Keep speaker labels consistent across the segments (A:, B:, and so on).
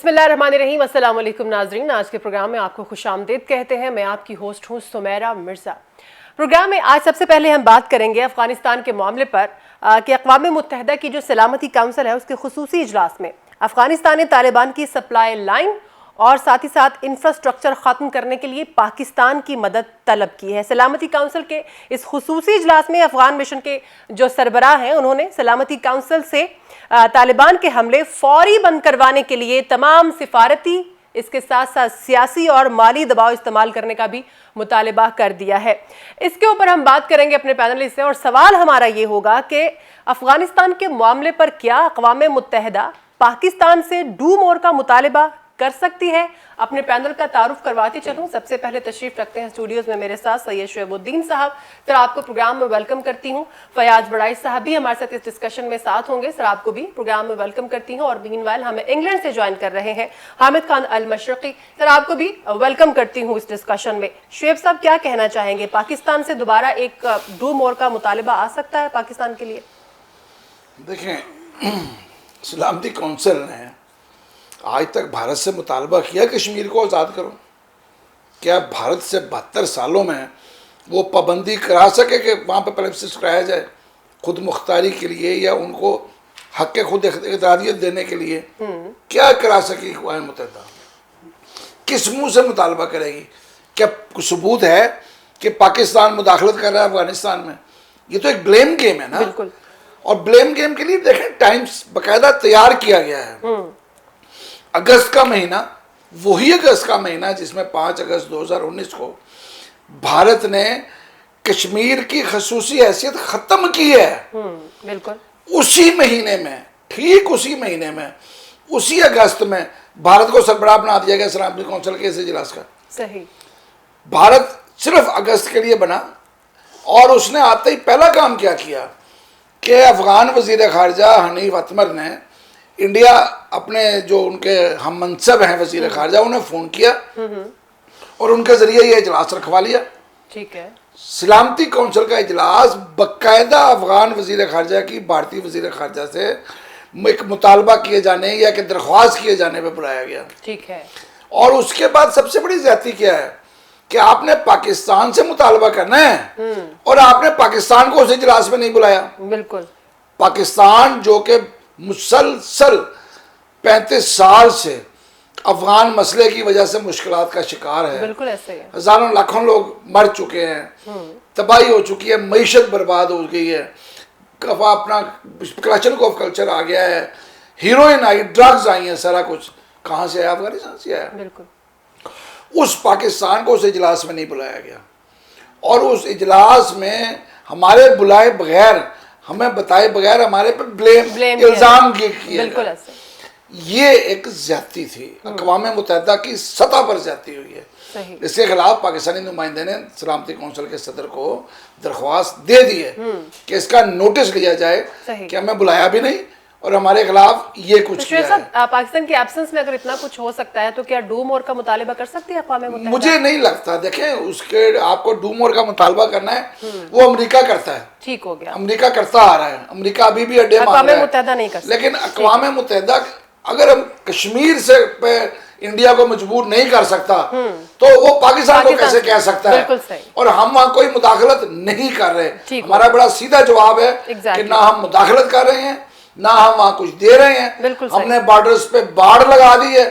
A: बिस्मिल्लाहिर्रहमानिर्रहीम। अस्सलाम वालेकुम नाजरीन, आज के प्रोग्राम में आपको खुशामदीद कहते हैं। मैं आपकी होस्ट हूँ सुमेरा मिर्ज़ा। प्रोग्राम में आज सबसे पहले हम बात करेंगे अफगानिस्तान के मामले पर कि अक़वाम मुत्तहिदा की जो सलामती काउंसिल है उसके खुसूसी इजलास में अफगानिस्तान ने तालिबान की सप्लाई लाइन और साथ ही साथ इंफ्रास्ट्रक्चर ख़त्म करने के लिए पाकिस्तान की मदद तलब की है। सलामती काउंसिल के इस खुसूसी इजलास में अफगान मिशन के जो सरबराह हैं उन्होंने सलामती काउंसिल से तालिबान के हमले फौरी बंद करवाने के लिए तमाम सिफारती, इसके साथ साथ सियासी और माली दबाव इस्तेमाल करने का भी मुतालिबा कर दिया है। इसके ऊपर हम बात करेंगे अपने पैनलिस्ट से और सवाल हमारा ये होगा कि अफगानिस्तान के मामले पर क्या अक़वाम मुत्तहिदा पाकिस्तान से डू मोर का मुतालिबा कर सकती है। अपने पैनल का तारुफ करवाते चलूं। सबसे पहले तशरीफ रखते हैं स्टूडियोज में मेरे साथ सैयद शुएबुद्दीन साहब। सर, आपको प्रोग्राम में वेलकम करती हूं। फयाज बड़ाई साहब भी हमारे साथ इस डिस्कशन में साथ होंगे। सर, आपको भी प्रोग्राम में वेलकम करती हूं। और मीनवाइल हमें इंग्लैंड से ज्वाइन कर रहे हैं हामिद खान अल मशरकी। सर, आपको भी वेलकम करती हूँ इस डिस्कशन में। शुएब साहब, क्या कहना चाहेंगे? पाकिस्तान से दोबारा एक डू मोर का मुतालिबा आ सकता है पाकिस्तान के लिए?
B: देखें, सलामती कौंसिल ने आज तक भारत से मुतालबा किया कश्मीर को आज़ाद करो। क्या भारत से 72 सालों में वो पाबंदी करा सके कि वहाँ पर प्रेमिसेस कराया जाए खुद मुख्तारी के लिए, या उनको हक के खुद इख्तियारियत देने के लिए? क्या करा सकेगी अक़वाम मुत्तहिदा? किस मुँह से मुतालबा करेगी? क्या सबूत है कि पाकिस्तान मुदाखलत कर रहा है अफगानिस्तान में? ये तो एक ब्लेम गेम है ना।
A: बिल्कुल।
B: और ब्लेम गेम के लिए देखें, टाइम्स बाकायदा तैयार किया गया है। अगस्त का महीना, वही अगस्त का महीना जिसमें 5 अगस्त 2019 को भारत ने कश्मीर की खसूसी हैसियत ख़त्म की है।
A: बिल्कुल।
B: उसी महीने में, ठीक उसी महीने में, उसी अगस्त में भारत को सरबराह बना दिया गया सलामती कौंसिल के इस इजलास का।
A: सही।
B: भारत सिर्फ अगस्त के लिए बना और उसने आते ही पहला काम क्या किया कि अफगान वजीर खारजा हनीफ अतमर ने इंडिया अपने जो उनके हम मनसब हैं वजीर खारजा, उन्हें फ़ोन किया और उनके ज़रिए ये इजलास रखवा लिया।
A: ठीक है।
B: सलामती कौंसिल का इजलास बाकायदा अफगान वजीर खारजा की भारतीय वजीर खारजा से एक मुतालबा किए जाने या कि दरख्वास्त किए जाने पर बुलाया गया।
A: ठीक है।
B: और उसके बाद सबसे बड़ी ज्यादती क्या है कि आपने पाकिस्तान से मुतालबा करना है और आपने पाकिस्तान को उस इजलास में नहीं बुलाया।
A: बिल्कुल।
B: पाकिस्तान जो कि मुसलसल 35 साल से अफगान मसले की वजह से मुश्किलात का शिकार है।
A: बिल्कुल ऐसे ही है।
B: हजारों लाखों लोग मर चुके हैं, तबाही हो चुकी है, मईशत बर्बाद हो गई है, अपना क्लचन ऑफ कल्चर आ गया है, हीरोइन आई, ड्रग्स आई हैं, सारा कुछ कहाँ से आया? अफगानिस्तान से आया।
A: बिल्कुल।
B: उस पाकिस्तान को उस इजलास में नहीं बुलाया गया और उस इजलास में हमारे बुलाए बगैर, हमें बताए बगैर हमारे पर ब्लेम इल्ज़ाम किया गया। ये एक ज्यादती थी, अक़वाम मुत्तहिदा की सतह पर ज्यादती हुई है।
A: सही।
B: इसके खिलाफ पाकिस्तानी नुमाइंदे ने सलामती कौंसिल के सदर को दरख्वास्त दे दी है कि इसका नोटिस लिया जाए कि हमें बुलाया भी नहीं और हमारे खिलाफ ये कुछ किया है।
A: पाकिस्तान की एब्सेंस में अगर इतना कुछ हो सकता है तो क्या डू मोर का मुतालिबा कर सकती है अक़वाम मुत्तहिदा?
B: मुझे नहीं लगता। देखें, उसके आपको डू मोर का मुतालबा करना है, वो अमेरिका करता है।
A: ठीक हो गया।
B: अमेरिका करता आ रहा है, अमेरिका अभी भी अड्डे मार रहा है,
A: मुत्तहिदा नहीं कर सकता।
B: लेकिन अक़वाम मुत्तहिदा अगर हम कश्मीर से इंडिया को मजबूर नहीं कर सकता तो वो पाकिस्तान को कैसे कह सकता है?
A: बिल्कुल सही।
B: और हम वहाँ कोई मुदाखलत नहीं कर रहे। हमारा बड़ा सीधा जवाब है कि ना हम मुदाखलत कर रहे हैं, ना हम वहाँ कुछ दे रहे हैं। हमने बॉर्डर्स पे बाढ़ लगा दी है।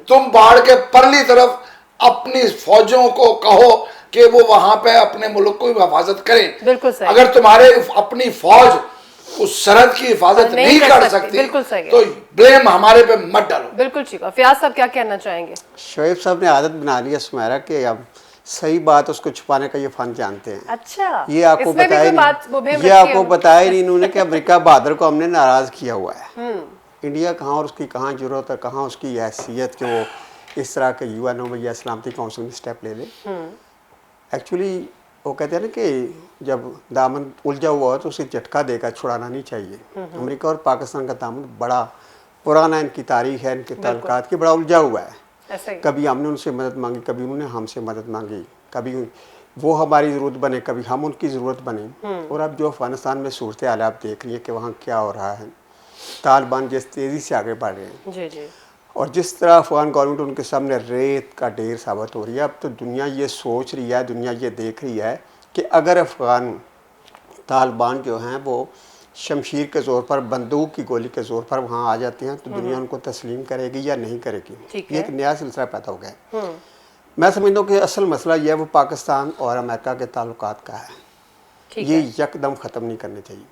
B: तुम बाढ़ के परली तरफ अपनी फौजों को कहो कि वो वहां पे अपने मुल्क को हिफाजत करें।
A: बिल्कुल सही।
B: अगर तुम्हारे अपनी फौज उस सरहद की हिफाजत नहीं कर सकती,
A: बिल्कुल सही,
B: तो ब्लेम हमारे पे मत डालो।
A: बिल्कुल ठीक है। फयाज साहब, क्या कहना चाहेंगे?
C: शोएब साहब ने आदत बना ली है सुमेरा कि अब सही बात उसको छुपाने का ये फन जानते हैं।
A: अच्छा,
C: ये आपको बताया नहीं, ये आपको बताया नहीं इन्होंने कि अमेरिका बहादुर को हमने नाराज किया हुआ है। इंडिया कहाँ और उसकी कहाँ जरूरत है, कहाँ उसकी हैसियत कि वो इस तरह के UN या सलामती काउंसिल में स्टेप ले ले। एक्चुअली वो कहते हैं ना कि जब दामन उलझा हुआ हो तो उसे झटका देकर छुड़ाना नहीं चाहिए। अमेरिका और पाकिस्तान का दामन बड़ा पुराना, इनकी तारीख है, इनके ताल्लुकात की बड़ा उलझा हुआ है। कभी हमने उनसे मदद मांगी, कभी उन्होंने हमसे मदद मांगी, कभी वो हमारी ज़रूरत बने, कभी हम उनकी ज़रूरत बने। और अब जो अफगानिस्तान में सूरत हाल आप देख रही है कि वहाँ क्या हो रहा है, तालिबान जिस तेज़ी से आगे बढ़ रहे हैं।
A: जी जी।
C: और जिस तरह अफगान गवर्नमेंट उनके सामने रेत का ढेर साबित हो रही है, अब तो दुनिया ये सोच रही है, दुनिया ये देख रही है कि अगर अफगान तालिबान जो हैं वो शमशीर के ज़ोर पर, बंदूक की गोली के ज़ोर पर वहाँ आ जाते हैं तो दुनिया उनको तस्लीम करेगी या नहीं करेगी। ये एक नया सिलसिला पैदा हो गया है। मैं समझता हूँ कि असल मसला यह है वो पाकिस्तान और अमेरिका के ताल्लुकात का है। ये यकदम ख़त्म नहीं करने चाहिए।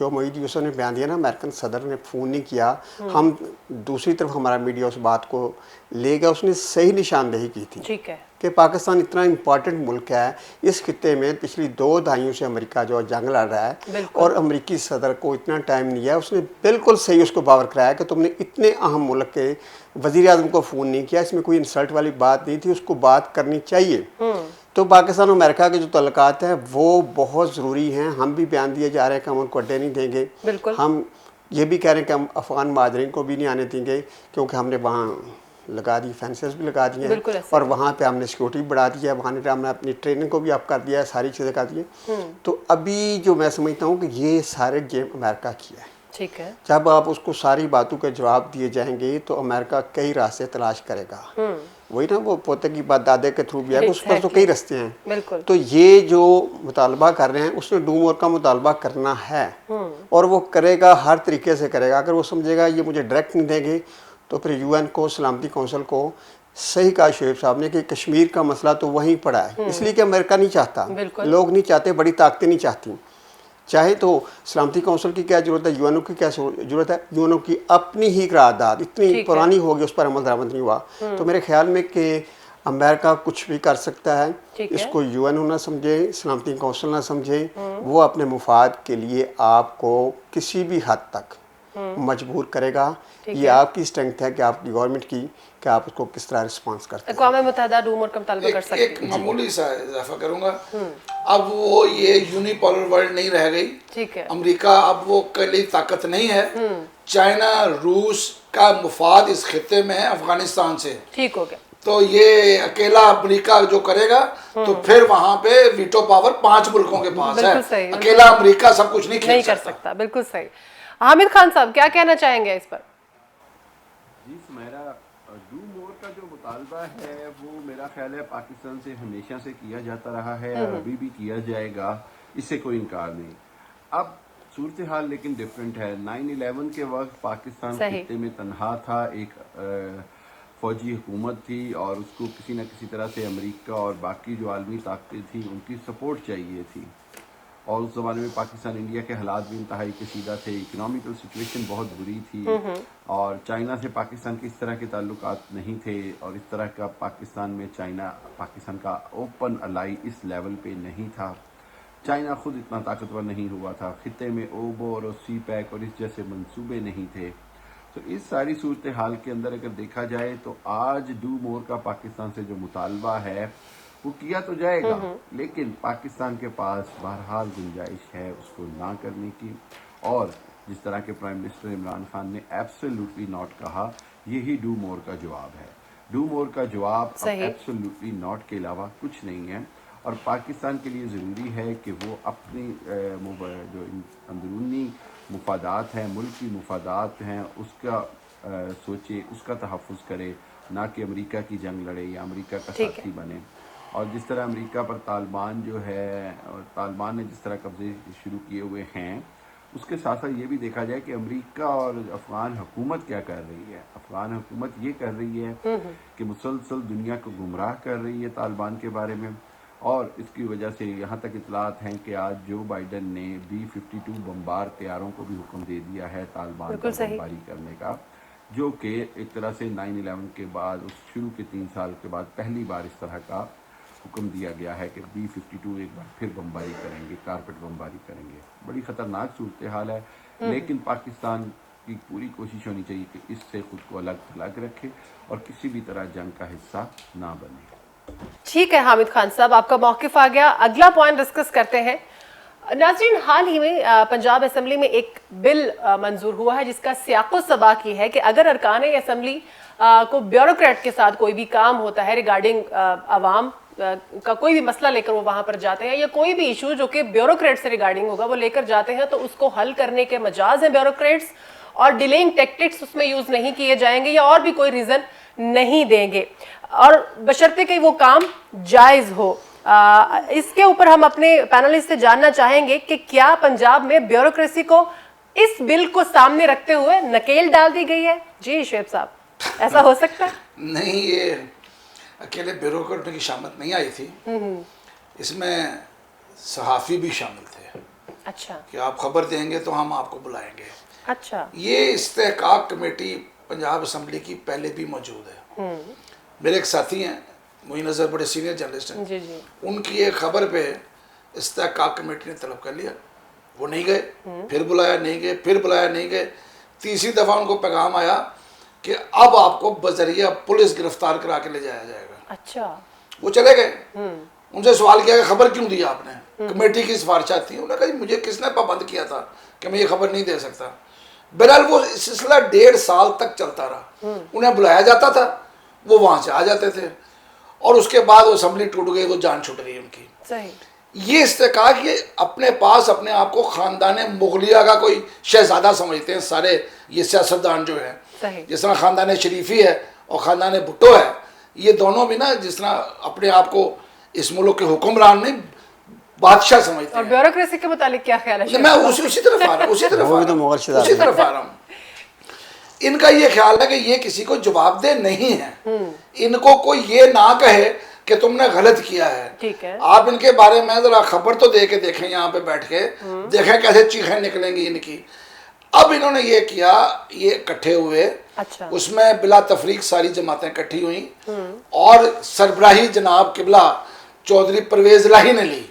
C: जो मोईद यूसुफ ने बयान दिया ना, अमेरिकन सदर ने फ़ोन नहीं किया, हम दूसरी तरफ हमारा मीडिया उस बात को ले गया, उसने सही निशानदेही की थी।
A: ठीक है
C: कि पाकिस्तान इतना इम्पॉर्टेंट मुल्क है, इस खित्ते में पिछली 2 दहाइयों से अमेरिका जो जंग लड़ रहा है और अमेरिकी सदर को इतना टाइम नहीं है, उसने बिल्कुल सही उसको बावर कराया कि तुमने इतने अहम मुल्क के वज़ीर आज़म को फ़ोन नहीं किया। इसमें कोई इंसल्ट वाली बात नहीं थी, उसको बात करनी चाहिए। तो पाकिस्तान और अमेरिका के जो तल्लुकात हैं वो बहुत ज़रूरी हैं। हम भी बयान दिए जा रहे हैं कि हम उनको अड्डे नहीं देंगे। हम ये भी कह रहे हैं कि हम अफ़गान महाजरीन को भी नहीं आने देंगे, क्योंकि हमने वहाँ लगा दी, फेंसेस भी लगा दिए हैं और वहाँ पे हमने सिक्योरिटी बढ़ा दी है, वहाँ हमने अपनी ट्रेनिंग को भी अप कर दिया है, सारी चीज़ें कर दी है। तो अभी जो मैं समझता हूँ कि ये सारे गेम अमेरिका की है।
A: ठीक है, जब
C: आप उसको सारी बातों के जवाब दिए जाएंगे तो अमेरिका कई रास्ते तलाश करेगा। वही ना वो पोते की बात दादे के थ्रू भी है, उस पर तो कई रास्ते हैं। तो ये जो मुतालबा कर रहे हैं उसने डूम और का मुतालबा करना है और वो करेगा, हर तरीके से करेगा। अगर वो समझेगा ये मुझे डायरेक्ट नहीं देंगे तो फिर यूएन को, सलामती कौंसिल को, सही कहा शुएब साहब ने कि कश्मीर का मसला तो वहीं पड़ा है, इसलिए कि अमेरिका नहीं चाहता, लोग नहीं चाहते, बड़ी ताकतें नहीं चाहती। चाहे तो सलामती कौंसिल की क्या जरूरत है, यूएनओ की क्या जरूरत है, यूएनओ की अपनी ही करारदाद इतनी पुरानी होगी, उस पर अमल दरामद नहीं हुआ। तो मेरे ख्याल में कि अमेरिका कुछ भी कर सकता है, इसको यूएनओ ना समझे, सलामती कौंसिल ना समझे, वो अपने मुफाद के लिए आपको किसी भी हद तक मजबूर करेगा। ये आपकी स्ट्रेंथ है कि आपकी गवर्नमेंट की, कि आप उसको किस तरह रिस्पॉन्स करते हैं।
A: अक़वाम मुत्तहिदा डूम और का मुतालबा कर सकते हैं।
B: एक मामूली सा इजाफा करूंगा, अब वो ये यूनिपोलर वर्ल्ड नहीं रह गई।
A: ठीक है,
B: अमेरिका अब वो अकेली ताकत नहीं है। चाइना, रूस का मुफाद इस खित्ते में है अफगानिस्तान से।
A: ठीक हो गया।
B: तो ये अकेला अमेरिका जो करेगा तो फिर वहां पे वीटो पावर 5 मुल्कों के पास है। अकेला अमेरिका सब कुछ नहीं कर सकता।
A: बिल्कुल सही। हामिद खान साहब क्या कहना चाहेंगे इस पर?
D: जी, मेरा डू मोर का जो मुतालबा है वो मेरा ख्याल है पाकिस्तान से हमेशा से किया जाता रहा है और अभी भी किया जाएगा, इससे कोई इनकार नहीं। अब सूरत हाल लेकिन डिफरेंट है। 9/11 के वक्त पाकिस्तान खित्ते में तनहा था, एक फौजी हुकूमत थी और उसको किसी न किसी तरह से अमेरिका और बाकी जो आलमी ताकतें थी उनकी सपोर्ट चाहिए थी। और उस ज़माने में पाकिस्तान इंडिया के हालात भी इंतहाई कशीदा थे, इकोनॉमिकल सिचुएशन बहुत बुरी थी और चाइना से पाकिस्तान के इस तरह के ताल्लुकात नहीं थे और इस तरह का पाकिस्तान में चाइना पाकिस्तान का ओपन अलाई इस लेवल पे नहीं था। चाइना खुद इतना ताकतवर नहीं हुआ था, खित्ते में ओबो और सी पैक और इस जैसे मंसूबे नहीं थे। तो इस सारी सूरत हाल के अंदर अगर देखा जाए तो आज डू मोर का पाकिस्तान से जो मुतालबा है वो किया तो जाएगा, लेकिन पाकिस्तान के पास बहरहाल गुंजाइश है उसको ना करने की। और जिस तरह के प्राइम मिनिस्टर इमरान खान ने एब्सोल्युटली नॉट कहा, यही डू मोर का जवाब है। डू मोर का जवाब एब्सोल्युटली नॉट के अलावा कुछ नहीं है और पाकिस्तान के लिए ज़रूरी है कि वो अपनी जो अंदरूनी मुफादात हैं, मुल्क की मुफादात हैं, उसका सोचे, उसका तहफ़्फ़ुज़ करे, ना कि अमेरिका की जंग लड़े या अमेरिका का साथी बने। और जिस तरह अमेरिका पर तालिबान जो है और तालिबान ने जिस तरह कब्जे शुरू किए हुए हैं, उसके साथ साथ ये भी देखा जाए कि अमेरिका और अफ़गान हुकूमत क्या कर रही है। अफ़गान हुकूमत ये कर रही है कि मुसलसल दुनिया को गुमराह कर रही है तालिबान के बारे में और इसकी वजह से यहाँ तक इतलात हैं कि आज जो बाइडन ने B-52 बम्बार तैयारों को भी हुक्म दे दिया है तालिबान पर बमबारी करने का, जो कि एक तरह से 9/11 के बाद उस शुरू के 3 साल के बाद पहली बार इस तरह का हुक्म दिया गया है कि B-52 एक बार फिर बमबारी करेंगे, कारपेट बमबारी करेंगे। बड़ी ख़तरनाक सूरत हाल है, लेकिन पाकिस्तान की पूरी कोशिश होनी चाहिए कि इससे खुद को अलग थलग रखे और किसी भी तरह जंग का हिस्सा ना बने।
A: ठीक है हामिद खान साहब, आपका मौक़िफ़ आ गया। अगला पॉइंट डिस्कस करते हैं। नाज़रीन, हाल ही में पंजाब असम्बली में एक बिल मंजूर हुआ है जिसका सियाक़ो सबाक़ ये है कि अगर अरकान असम्बली को ब्यूरोक्रेट के साथ कोई भी काम होता है रिगार्डिंग आवाम का कोई भी मसला लेकर वो वहां पर जाते हैं या कोई भी इशू जो कि ब्यूरोक्रेट से रिगार्डिंग होगा वो लेकर जाते हैं, तो उसको हल करने के मजाज हैं ब्यूरोक्रेट्स और डिलेइंग टैक्टिक्स उसमें यूज नहीं किए जाएंगे या और भी कोई रीजन नहीं देंगे, और बशर्ते कि वो काम जायज हो। इसके ऊपर हम अपने पैनलिस्ट से जानना चाहेंगे कि क्या पंजाब में ब्यूरोक्रेसी को इस बिल को सामने रखते हुए नकेल डाल दी गई है? जी शुएब साहब, ऐसा हो सकता है?
B: नहीं, ये अकेले ब्यूरोक्रेट की शामिल नहीं आई थी, इसमें सहाफ़ी भी शामिल थे।
A: अच्छा,
B: कि आप खबर देंगे तो हम आपको बुलाएंगे।
A: अच्छा,
B: ये इस्तेहकाक कमेटी पंजाब असम्बली की पहले भी मौजूद है। मेरे एक साथी हैं मोइन अज़हर, बड़े सीनियर जर्नलिस्ट हैं,
A: जी जी,
B: उनकी एक खबर पे इस्तेहकाक कमेटी ने तलब कर लिया, वो नहीं गए, फिर बुलाया नहीं गए, फिर बुलाया नहीं गए, तीसरी दफ़ा उनको पैगाम आया कि अब आपको बजरिया पुलिस गिरफ्तार करा के ले जाया जाएगा।
A: अच्छा,
B: वो चले गए। उनसे सवाल किया कि खबर क्यों दी आपने, कमेटी की सिफारिशात थी। उन्होंने कहा जी मुझे किसने पाबंद किया था कि मैं ये खबर नहीं दे सकता। बहरहाल वो सिलसिला 1.5 साल तक चलता रहा। उन्हें बुलाया जाता था, वो वहाँ से आ जाते थे, और उसके बाद वो असम्बली टूट गई, वो जान छूट गई उनकी।
A: सही,
B: ये इस्तेहकाक कि अपने पास अपने आप को ख़ानदान मुगलिया का कोई शहजादा समझते हैं सारे ये सियासतदान जो है।
A: सही,
B: जिस तरह ख़ानदान शरीफी है और ख़ानदान भुट्टो है, ये दोनों भी ना जिस तरह अपने आप को इस मुल्क के हुक्मरान नहीं बादशाह समझते
A: और
B: हैं।
A: ब्यूरोक्रेसी के मुतालिक क्या ख्याल है?
B: मैं उसी तरफ आ रहा हूँ, उसी तरफ
C: वो
B: आ
C: भी तो
B: रहा हूँ,
C: मुगल शहजादे
B: उसी तरफ आ रहा हूँ। इनका ये ख्याल है कि ये किसी को जवाबदेह नहीं है। इनको कोई ये ना कहे कि तुमने गलत किया है।
A: ठीक है,
B: आप इनके बारे में जरा खबर तो दे के देखें, यहाँ पे बैठ के देखें कैसे चीखें निकलेंगी इनकी। अब इन्होंने ये किया, ये इकट्ठे हुए,
A: अच्छा,
B: उसमें बिला तफरीक सारी जमातें इकट्ठी हुई और सरबराही जनाब किबला चौधरी परवेज इलाही ने ली।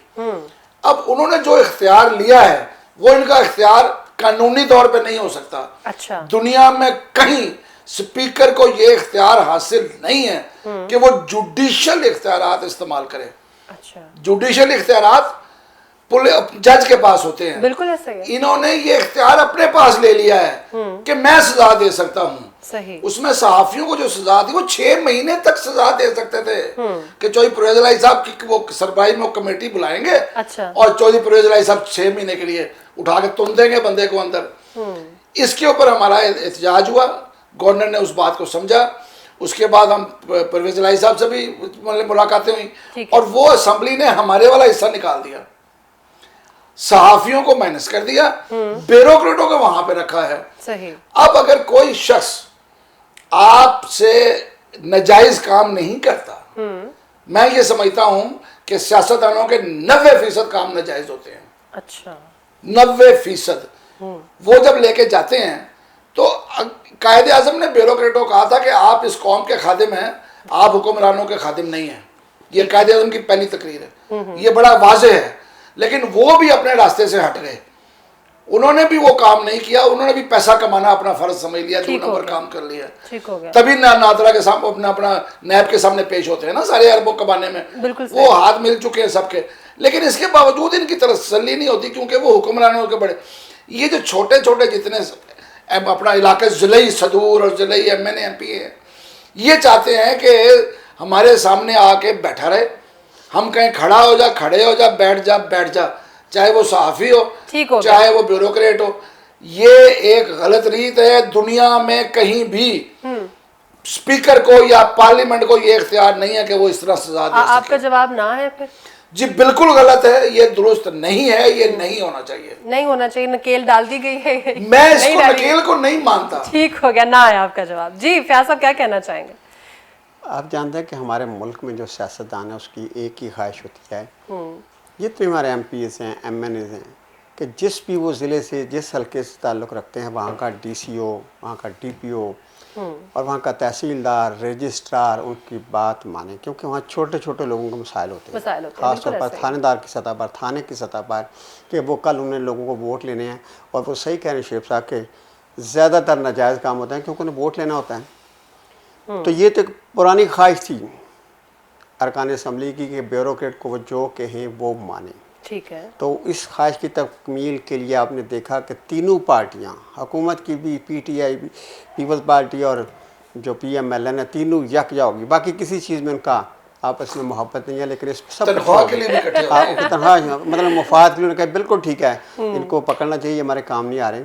B: अब उन्होंने जो इख्तियार लिया है वो इनका इख्तियार कानूनी तौर पे नहीं हो सकता।
A: अच्छा,
B: दुनिया में कहीं स्पीकर को ये इख्तियार हासिल नहीं है कि वो जुडिशल इख्तियारात इस्तेमाल करे।
A: अच्छा,
B: जुडिशल इख्तियारात जज के पास होते हैं।
A: बिल्कुल ऐसा ही है।
B: इन्होंने ये इख्तियार अपने पास ले लिया है कि मैं सजा दे सकता हूँ।
A: सही,
B: उसमें सहाफियों को जो सजा थी वो 6 महीने तक सजा दे सकते थे कि चौधरी परवेज इलाही साहब की वो सरबराही में कमेटी बुलाएंगे,
A: अच्छा,
B: और चौधरी परवेज इलाही साहब 6 महीने के लिए उठा के तुन देंगे बंदे को अंदर। इसके ऊपर हमारा एहतजाज हुआ, गवर्नर ने उस बात को समझा। उसके बाद हम परवेज इलाही साहब से भी मुलाकातें हुई और वो असम्बली ने हमारे वाला हिस्सा निकाल दिया, सहाफियों को माइनस कर दिया, ब्यूरोक्रेटों को वहां पे रखा है।
A: सही,
B: अब अगर कोई शख्स आपसे नाजायज काम नहीं करता, मैं ये समझता हूं कि सियासतदानों के 90% काम नाजायज होते हैं।
A: अच्छा,
B: 90%। वो जब लेके जाते हैं तो कायदे आजम ने ब्यूरोक्रेटों कहा था कि आप इस कौम के खादिम हैं, आप हुक्मरानों के खादिम नहीं हैं। ये कायदे आजम की पहली तकरीर है, ये बड़ा वाज़ेह है। लेकिन वो भी अपने रास्ते से हट गए, उन्होंने भी वो काम नहीं किया, उन्होंने भी पैसा कमाना अपना फर्ज समझ लिया, 2 नंबर काम कर लिया।
A: ठीक हो गया।
B: तभी नादरा के सामने अपना नैब के सामने पेश होते हैं ना सारे अरबों कमाने में।
A: बिल्कुल
B: वो हाथ मिल चुके हैं सबके, लेकिन इसके बावजूद इनकी तसल्ली नहीं होती क्योंकि वो हुक्मरानों के बड़े ये जो छोटे छोटे जितने अपना इलाके ज़िले सदूर और ज़िले MNA MP है, ये चाहते हैं कि हमारे सामने आके बैठा रहे, हम कहीं खड़ा हो जा, खड़े हो जा, बैठ जा, बैठ जा, चाहे वो सहाफ़ी हो, चाहे वो ब्यूरोक्रेट हो। ये एक गलत रीत है। दुनिया में कहीं भी स्पीकर को या पार्लियामेंट को ये इख्तियार नहीं है कि वो इस तरह सजा दे सके।
A: आपका जवाब ना है फिर?
B: जी बिल्कुल गलत है, ये दुरुस्त नहीं है, ये नहीं होना चाहिए,
A: नहीं होना चाहिए। नकेल डाल दी गई है,
B: मैं इसको नकेल को नहीं मानता।
A: ठीक हो गया, ना है आपका जवाब। जी फयाज साहब क्या कहना चाहेंगे?
C: आप जानते हैं कि हमारे मुल्क में जो सियासतदान है उसकी एक ही ख्वाहिश होती है, जितने हमारे MPs हैं, MNAs हैं, कि जिस भी वो ज़िले से जिस हल्के से ताल्लुक़ रखते हैं वहाँ का DCO, वहाँ का DPO और वहाँ का तहसीलदार, रजिस्ट्रार उनकी बात माने, क्योंकि वहाँ छोटे छोटे लोगों के मसाइल होते हैं, ख़ासतौर पर थानेदार की सतह पर, थाने की सतह पर, कि वो कल उन्हें लोगों को वोट लेने हैं। और वो सही कह रहे हैं शेख साहब के ज़्यादातर नाजायज़ काम होते हैं क्योंकि उन्हें वोट लेना होता है। तो ये तो एक पुरानी ख्वाहिश थी अरकान असम्बली की कि ब्यूरोक्रेट को वो जो कहें वो माने।
A: ठीक है।
C: तो इस ख्वाहिश की तकमील के लिए आपने देखा कि तीनों पार्टियां, हुकूमत की भी, PTI भी, पीपल्स पार्टी और जो PMLN है, तीनों यकजा होगी। बाकी किसी चीज़ में उनका आपस में मोहब्बत नहीं है, लेकिन इस सब
B: तनख्वाह के लिए भी इकट्ठे हो गए।
C: तनख्वाह मतलब मुफाद के लिए उन्होंने कहा बिल्कुल ठीक है, इनको पकड़ना चाहिए, हमारे काम नहीं आ रहे।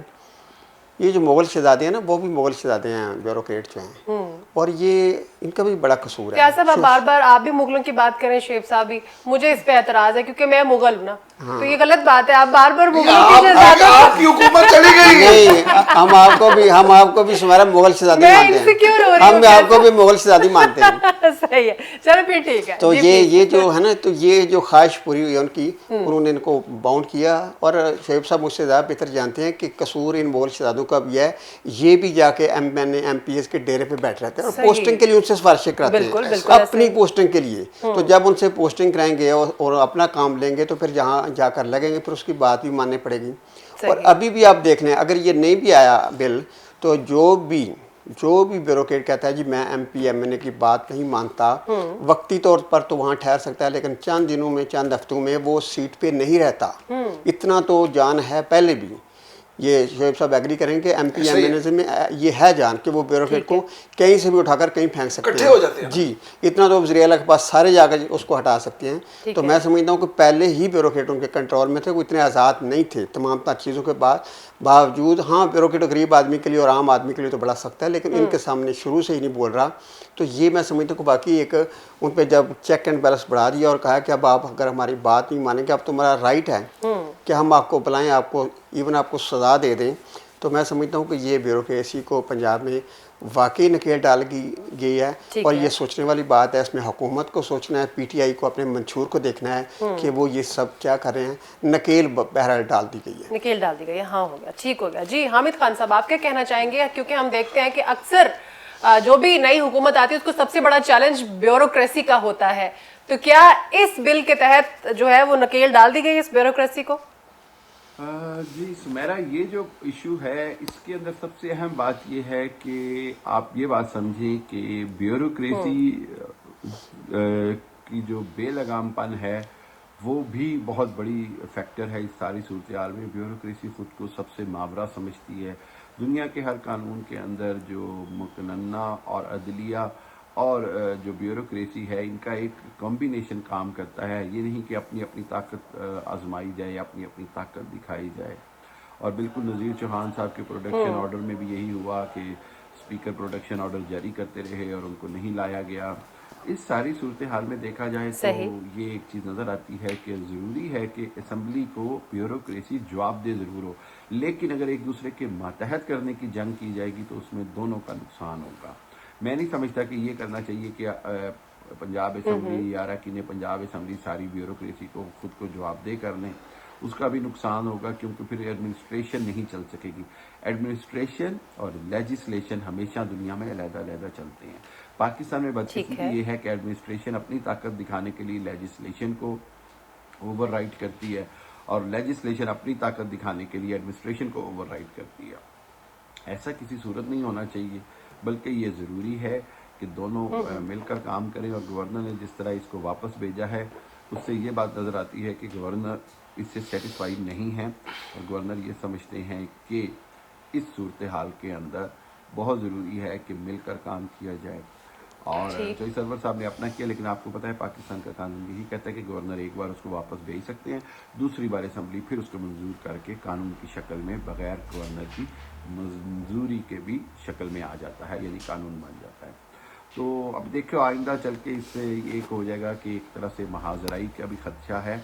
C: ये जो मुगल शहजादे हैं ना, वो भी मुगल शहजादे हैं, ब्यूरोक्रेट जो हैं, और ये इनका भी बड़ा कसूर है।
A: क्या साहब आप बार बार आप भी मुगलों की बात करें, शेख साहब भी, मुझे इस पे एतराज है क्योंकि मैं मुगल हूँ ना, तो ये गलत बात है। आप बार बार मुगलों की शहजादों
B: आपकी हुकूमत चली गई।
C: नहीं, हम आपको भी सुमेरा मुगल शहजादी
A: मैं
C: मानते
A: insecure हो
C: हैं,
A: रही हूँ
C: हम आपको भी मुगल शहजादी मानते हैं।
A: सही है, चलो फिर ठीक है।
C: तो
A: जी,
C: ये जो है ना, तो ये जो ख्वाहिश पूरी हुई है उनकी, उन्होंने इनको बाउंड किया। और शोएब साहब मुझसे ज़्यादा बेहतर जानते हैं कि कसूर इन मुगल शहजादों का भी है। ये भी जाके MPS के डेरे पे बैठ रहते हैं और
A: सही।
C: पोस्टिंग के लिए उनसे सिफारिशें कराते
A: बिल्कुल,
C: हैं,
A: बिल्कुल
C: अपनी
A: ऐसे।
C: पोस्टिंग के लिए। तो जब उनसे पोस्टिंग कराएंगे और अपना काम लेंगे, तो फिर जहाँ जाकर लगेंगे, फिर उसकी बात भी माननी पड़ेगी। और अभी भी आप देख लें, अगर ये नहीं भी आया बिल, तो जो भी ब्यूरोक्रेट कहता है जी मैं MP MNA की बात नहीं मानता, वक्ती तौर पर तो वहाँ ठहर सकता है, लेकिन चंद दिनों में, चंद हफ्तों में वो सीट पे नहीं रहता। इतना तो जान है पहले भी। ये शोएब साहब एग्री करेंगे कि MP MNA में ये है जान कि वो ब्यूरोक्रेट को कहीं से भी उठाकर कहीं फेंक सकते हैं,
B: इकट्ठे हो जाते हैं।
C: जी, इतना तो वज़ीर आला के पास सारे जाकर उसको हटा सकते हैं। तो मैं समझता हूँ कि पहले ही ब्यूरोक्रेट उनके कंट्रोल में थे, वो इतने आज़ाद नहीं थे तमाम चीज़ों के बावजूद। हाँ, ब्यूरोक्रेट गरीब आदमी के लिए और आम आदमी के लिए तो बड़ा सख्त है, लेकिन इनके सामने शुरू से ही नहीं बोल रहा। तो ये मैं समझता हूँ कि बाकी एक उन पर जब चेक एंड बैलेंस बढ़ा दिया और कहा कि अब आप अगर हमारी बात नहीं मानेंगे, अब तुम्हारा राइट है कि हम आपको बुलाएं, आपको इवन आपको सज़ा दे दें, तो मैं समझता हूँ कि ये ब्यूरोक्रेसी को पंजाब में वाकई नकेल डाल गई है। और ये सोचने वाली बात है, इसमें हुकूमत को सोचना है, PTI को, अपने मंशूर को देखना है कि वो ये सब क्या कर रहे हैं। नकेल बहरहाल डाल दी गई है,
A: नकेल डाल दी गई है। हाँ, हो गया, ठीक हो गया। जी हामिद खान साहब, आप क्या कहना चाहेंगे? क्योंकि हम देखते हैं कि अक्सर जो भी नई हुकूमत आती है उसको सबसे बड़ा चैलेंज ब्यूरोक्रेसी का होता है, तो क्या इस बिल के तहत जो है वो नकेल डाल दी गई इस ब्यूरोक्रेसी को?
D: जी सुमेरा, ये जो इशू है इसके अंदर सबसे अहम बात ये है कि आप ये बात समझें कि ब्यूरोक्रेसी की जो बेलगामपन है वो भी बहुत बड़ी फैक्टर है इस सारी सूरत हाल में। ब्यूरोक्रेसी खुद को सबसे मावरा समझती है। दुनिया के हर कानून के अंदर जो मुकन्ना और अदलिया और जो ब्यूरोक्रेसी है, इनका एक कॉम्बिनेशन काम करता है। ये नहीं कि अपनी अपनी ताकत आजमाई जाए या अपनी अपनी ताकत दिखाई जाए। और बिल्कुल नज़ीर चौहान साहब के प्रोडक्शन ऑर्डर में भी यही हुआ कि स्पीकर प्रोडक्शन ऑर्डर जारी करते रहे और उनको नहीं लाया गया। इस सारी सूरत हाल में देखा जाए तो ये एक चीज़ नज़र आती है कि ज़रूरी है कि असम्बली को ब्यूरोक्रेसी जवाब दे ज़रूर हो, लेकिन अगर एक दूसरे के मातहत करने की जंग की जाएगी तो उसमें दोनों का नुकसान होगा। मैं नहीं समझता कि ये करना चाहिए कि पंजाब असम्बली या अरकान पंजाब असम्बली सारी ब्यूरोक्रेसी को खुद को जवाबदेह कर लें। उसका भी नुकसान होगा क्योंकि फिर एडमिनिस्ट्रेशन नहीं चल सकेगी। एडमिनिस्ट्रेशन और लेजिस्लेशन हमेशा दुनिया में अलग-अलग चलते हैं। पाकिस्तान में बदकिस्मती ये है कि एडमिनिस्ट्रेशन अपनी ताकत दिखाने के लिए लेजिस्लेशन को ओवरराइड करती है और लेजिस्लेशन अपनी ताकत दिखाने के लिए एडमिनिस्ट्रेशन को ओवरराइड करती है। ऐसा किसी सूरत नहीं होना चाहिए, बल्कि ये ज़रूरी है कि दोनों मिलकर काम करें। और गवर्नर ने जिस तरह इसको वापस भेजा है उससे ये बात नज़र आती है कि गवर्नर इससे सेटिस्फाइड नहीं है और गवर्नर ये समझते हैं कि इस सूरत हाल के अंदर बहुत ज़रूरी है कि मिलकर काम किया जाए। और जोई सरवर साहब ने अपना किया, लेकिन आपको पता है पाकिस्तान का कानून यही कहता है कि गवर्नर एक बार उसको वापस भेज सकते हैं, दूसरी बार असम्बली फिर उसको मंजूर करके कानून की शक्ल में बगैर गवर्नर की मंजूरी के भी शक्ल में आ जाता है, यानी कानून बन जाता है। तो अब देखो आइंदा चल के इससे एक हो जाएगा कि एक तरह से महाजराई का भी खदशा है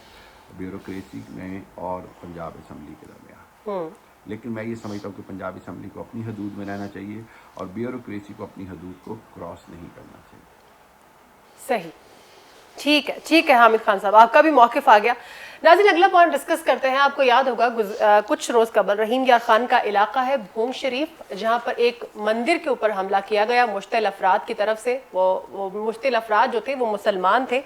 D: ब्यूरोक्रेसी में और पंजाब असम्बली के दरमियान। लेकिन मैं ये समझता हूँ कि पंजाब असम्बली को अपनी हदूद में रहना चाहिए और ब्यूरोक्रेसी को अपनी हदूद को क्रॉस नहीं करना चाहिए।
A: सही, ठीक है हामिद खान साहब, आपका भी मौक़िफ़ आ गया। नाज़रीन, अगला पॉइंट डिस्कस करते हैं। आपको याद होगा कुछ रोज़ कबल रहीम यार खान का इलाका है भूंग शरीफ, जहाँ पर एक मंदिर के ऊपर हमला किया गया मुश्तिल अफराद की तरफ से। वो मुश्तिल अफराद जो थे वो मुसलमान थे